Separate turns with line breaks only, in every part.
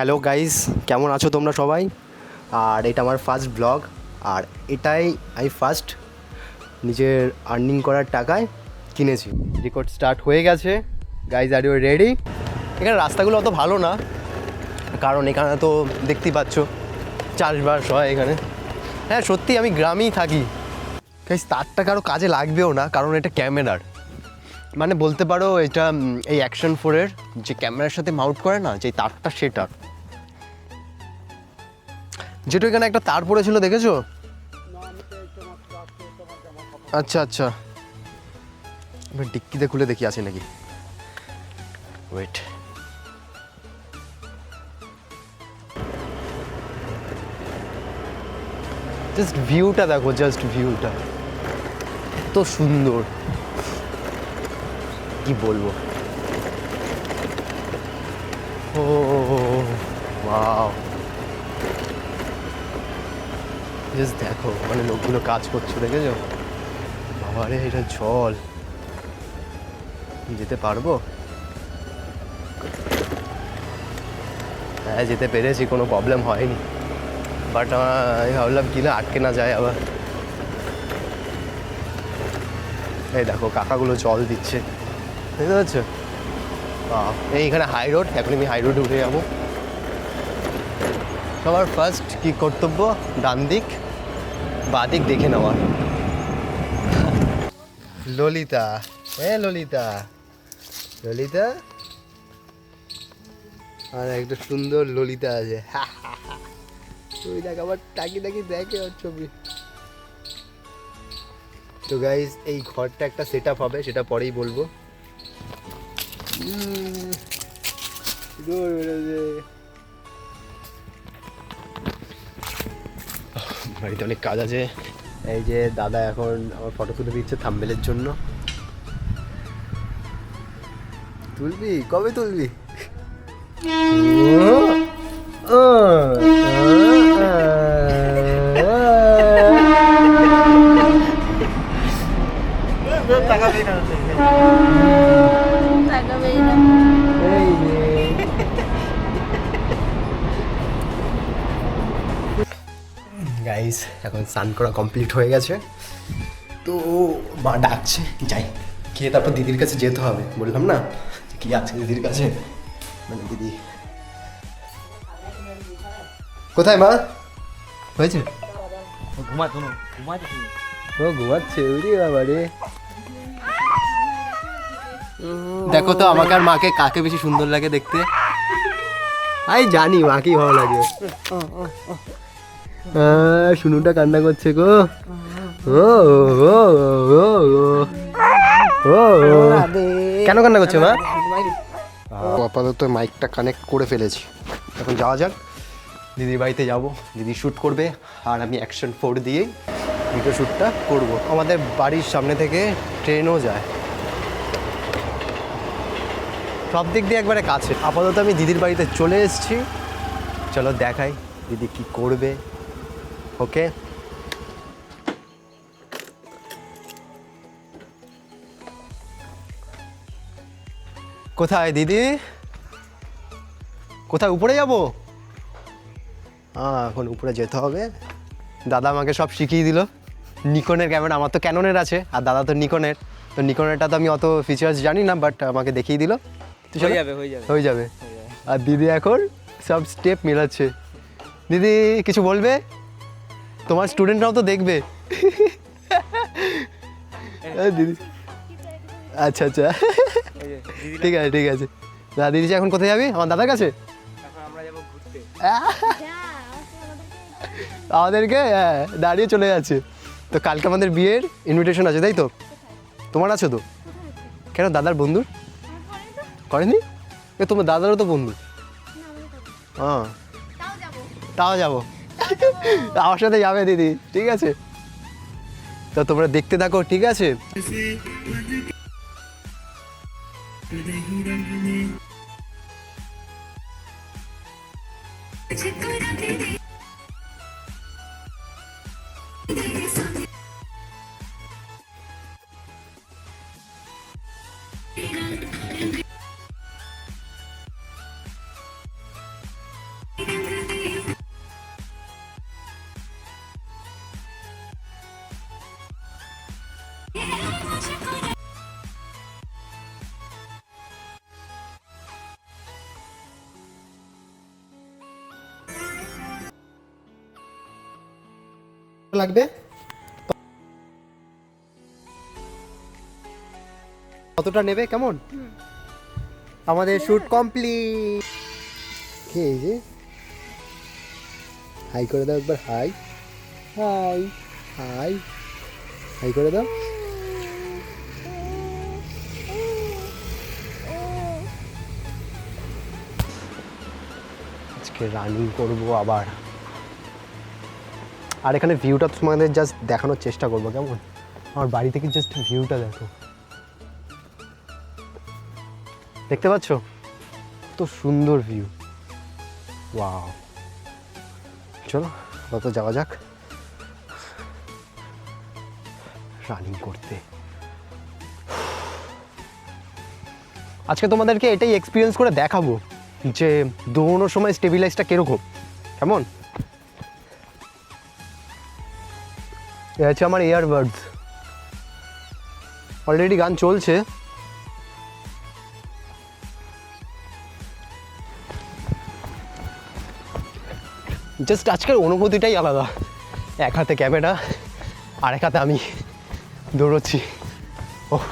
Hello guys, কেমন আছো তোমরা সবাই? আর এটা আমার ফার্স্ট ব্লগ, আর এটাই আমি ফার্স্ট নিজের আর্নিং করার টাকায় কিনেছি। রেকর্ড স্টার্ট হয়ে গেছে। Guys, are you ready? এখানে রাস্তাগুলো অত ভালো না, কারণ এখানে তো দেখতেই পাচ্ছ চাষবাস হয় এখানে। হ্যাঁ, সত্যি আমি গ্রামেই থাকি। গাইস, তারটা কারো কাজে লাগবেও না, কারণ এটা ক্যামেরার, মানে বলতে পারো এটা এই অ্যাকশন 4-এর যে ক্যামেরার সাথে মাউন্ট করে না, যে তারটা সেটা, যেটা এখানে একটা তার পড়েছিল, দেখেছো? আচ্ছা আচ্ছা, আমি ডিক্কিতে খুলে দেখি আছে নাকি। ওয়েট, জাস্ট ভিউটা দেখো, জাস্ট ভিউটা এত সুন্দর, কি বলবো। ও ওয়াও, জাস্ট দেখো, মানে লোকগুলো কাজ করছে, দেখেছো? বাবারে, এটা জল, যেতে পারবো? হ্যাঁ, যেতে পেরেছি, কোনো প্রবলেম হয়নি, বাট আমি ভাবলাম কি না আটকে না যায় আবার। এই দেখো, কাকাগুলো জল দিচ্ছে, বুঝতে পারছো? এইখানে হাই রোড, এখন আমি হাই রোডে উঠে যাবো। সবার ফার্স্ট কি কর্তব্য, ডান দিক বাঁ দিক দেখে নেওয়া। ললিতা, ললিতা, ললিতা, আর একটা সুন্দর ললিতা আছে। তুই দেখ, আবার টাকি টাকি দেখে ওর ছবি। তো গাইজ, এই ঘরটা একটা সেট আপ হবে, সেটা পরেই বলবো। বাড়িতে অনেক কাজ আছে। এই যে দাদা এখন আমার ফটো তুলে দিচ্ছে থাম্বনেলের জন্য। তুলবি? কবে তুলবি? গাইস, এখন স্নান করা কমপ্লিট হয়ে গেছে, তো মা ডাকছে, যাই খেয়ে তারপর দিদির কাছে যেতে হবে। বললাম না কি আছে দিদির কাছে, মানে দিদি কোথায়? মা হয়েছে, ও ঘুমাচ্ছে। ওরে বাবা রে, দেখো তো আমাকে আর মাকে কাকে বেশি সুন্দর লাগে দেখতে? আই জানি মাকেই ভালো লাগে। শুনুটা কান্না করছে গো। ও কেন কান্না করছে মা? আপাতত মাইকটা কানেক্ট করে ফেলেছি, এখন যাওয়া যাক। দিদির বাড়িতে যাব, দিদি শ্যুট করবে, আর আমি অ্যাকশন 4 দিয়েই ভিডিও শ্যুটটা করবো। আমাদের বাড়ির সামনে থেকে ট্রেনও যায়, সব দিক দিয়ে একবারে কাছে। আপাতত আমি দিদির বাড়িতে চলে এসেছি, চলো দেখাই দিদি কি করবে। ওকে, কোথায় দিদি? কোথায়? উপরে যাব? এখন উপরে যেতে হবে। দাদা আমাকে সব শিখিয়ে দিল। নিকনের ক্যামেরা, আমার তো ক্যাননের আছে, আর দাদা তো নিকনের। তো নিকনেরটা তো আমি অত ফিচার্স জানি না, বাট আমাকে দেখিয়ে দিল। হয়ে যাবে। আর দিদি এখন সব স্টেপ মেলাচ্ছে। দিদি কিছু বলবে? তোমার স্টুডেন্টরাও তো দেখবে। দিদি আচ্ছা আচ্ছা, ঠিক আছে ঠিক আছে। দাদা, দিদি এখন কোথায় যাবি? আমার দাদার কাছে? আমাদেরকে দাঁড়িয়ে চলে যাচ্ছে। তো কালকে আমাদের বিয়ের ইনভিটেশন আছে, তাই তো? তোমার আছে তো? কেন, দাদার বন্ধুর করেনি? তোমার দাদারও তো বন্ধু। হ্যাঁ, তাও যাবো। আমার সাথে যাবে দিদি, ঠিক আছে? তো তোমরা দেখতে থাকো, ঠিক আছে? লাগবে কতটা নেবে কেমন? আমাদের শুট কমপ্লিট। এই যে হাই করে দাও একবার, হাই হাই হাই হাই করে দাও। আজকে রানিং করবো আবার, আর এখানে ভিউটা তোমাদের জাস্ট দেখানোর চেষ্টা করবো কেমন। আমার বাড়ি থেকে জাস্ট ভিউটা দেখো, দেখতে পাচ্ছ কত সুন্দর ভিউ। ওয়াও, চলো কত যাওয়া যাক রানিং করতে। আজকে তোমাদেরকে এটাই এক্সপিরিয়েন্স করে দেখাবো যে দৌড়ানোর সময় স্টেবিলাইজটা কিরকম কেমন। এ হচ্ছে আমার ইয়ারবাডস, অলরেডি গান চলছে। জাস্ট আজকের অনুভূতিটাই আলাদা, এক হাতে ক্যামেরা আর এক হাতে আমি দৌড়চ্ছি। ওহ,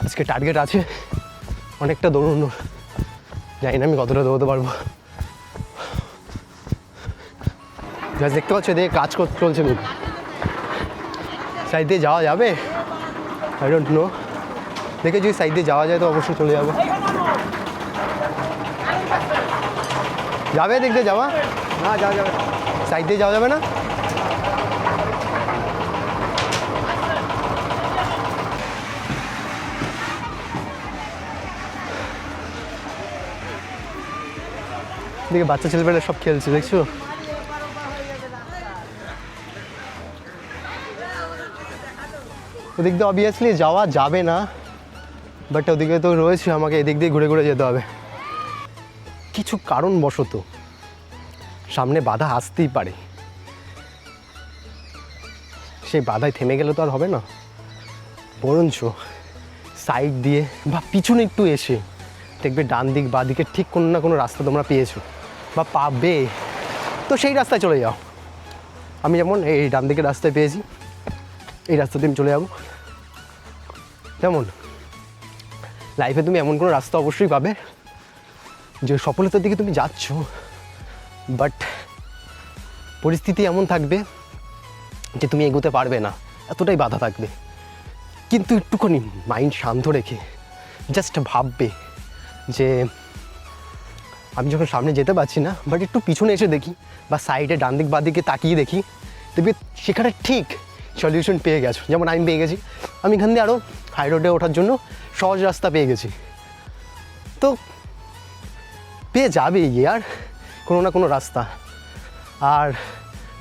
আজকে টার্গেট আছে অনেকটা দৌড়ানোর, জানি না আমি কতটা দৌড়াতে পারবো। যা দেখতে পাচ্ছ এদিকে কাজ চলছে, সাইড দিয়ে যাওয়া যাবে আই ডোন্ট নো, দেখে যদি সাইড দিয়ে যাওয়া যায় তো অবশ্যই চলে যাবো। যাবে দিক দিয়ে যাওয়া? না যাওয়া যাবে, সাইড দিয়ে যাওয়া যাবে না। দেখে বাচ্চা ছেলেপেলে সব খেলছে দেখছো। ওদিক দিয়ে অবভিয়াসলি যাওয়া যাবে না, বাট ওদিকে তো রয়েছে, আমাকে এদিক দিয়ে ঘুরে ঘুরে যেতে হবে। কিছু কারণবশত সামনে বাধা আসতেই পারে, সেই বাধায় থেমে গেলে তো আর হবে না, বরঞ্চ সাইড দিয়ে বা পিছনে একটু এসে দেখবে ডান দিক বা দিকে ঠিক কোনো না কোনো রাস্তা তোমরা পেয়েছো বা পাবে, তো সেই রাস্তায় চলে যাও। আমি যেমন এই ডান দিকের রাস্তায় পেয়েছি, এই রাস্তা দিয়ে আমি চলে যাবো। যেমন লাইফে তুমি এমন কোনো রাস্তা অবশ্যই পাবে যে সফলতার দিকে তুমি যাচ্ছ, বাট পরিস্থিতি এমন থাকবে যে তুমি এগোতে পারবে না, এতটাই বাধা থাকবে। কিন্তু একটুখানি মাইন্ড শান্ত রেখে জাস্ট ভাববে যে আমি যখন সামনে যেতে পারছি না, বাট একটু পিছনে এসে দেখি বা সাইডে ডান দিক বা দিকে তাকিয়ে দেখি, দেখবে সেখানে ঠিক সলিউশন পেয়ে গেছো। যেমন আমি পেয়ে গেছি, আমি এখান দিয়ে আরও হাই রোডে ওঠার জন্য সহজ রাস্তা পেয়ে গেছি। তো পেয়ে যাবে আর কোনো না কোনো রাস্তা। আর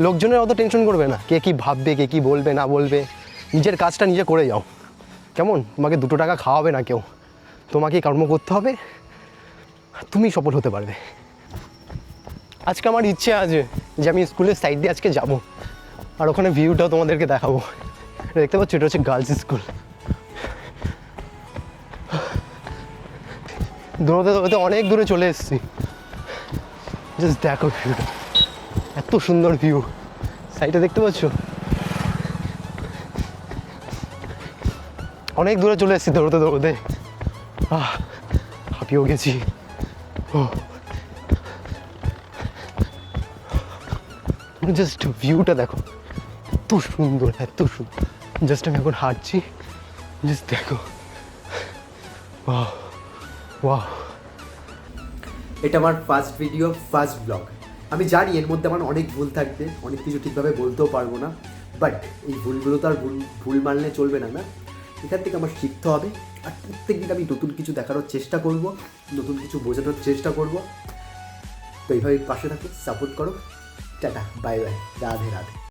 লোকজনের অত টেনশন করবে না, কে কী ভাববে, কে কী বলবে না বলবে, নিজের কাজটা নিজে করে যাও কেমন। তোমাকে 2 টাকা খাওয়াবে না কেউ, তোমাকেই কর্ম করতে হবে, তুমি সফল হতে পারবে। আজকে আমার ইচ্ছে আছে যে আমি স্কুলের সাইড দিয়ে আজকে যাব, আর ওখানে ভিউটাও তোমাদেরকে দেখাবো। দেখতে পাচ্ছ এটা হচ্ছে গার্লস স্কুল। দৌড়তে দৌড়তে অনেক দূরে চলে এসেছি, জাস্ট দেখো ভিউটা, এত সুন্দর ভিউ। সাইডে দেখতে পাচ্ছ অনেক দূরে চলে এসেছি দৌড়তে দৌড়তে, হাঁপিয়েও গেছি। জাস্ট ভিউটা দেখো, এত সুন্দর এত সুন্দর। জাস্ট আমি এখন হাঁটছি, জাস্ট দেখো। ওয়াও, এটা আমার ফার্স্ট ভিডিও, ফার্স্ট ব্লগ। আমি জানি এর মধ্যে আমার অনেক ভুল থাকবে, অনেক কিছু ঠিকভাবে বলতেও পারবো না, বাট এই ভুলগুলো তো আর ভুল মানলে চলবে না, না? এখান থেকে আমার শিখতে হবে। আর প্রত্যেক দিন আমি নতুন কিছু দেখানোর চেষ্টা করব, নতুন কিছু বোঝানোর চেষ্টা করব। তো এইভাবে পাশে থাকো, সাপোর্ট করো। Tata, bye bye, Radhe Radhe.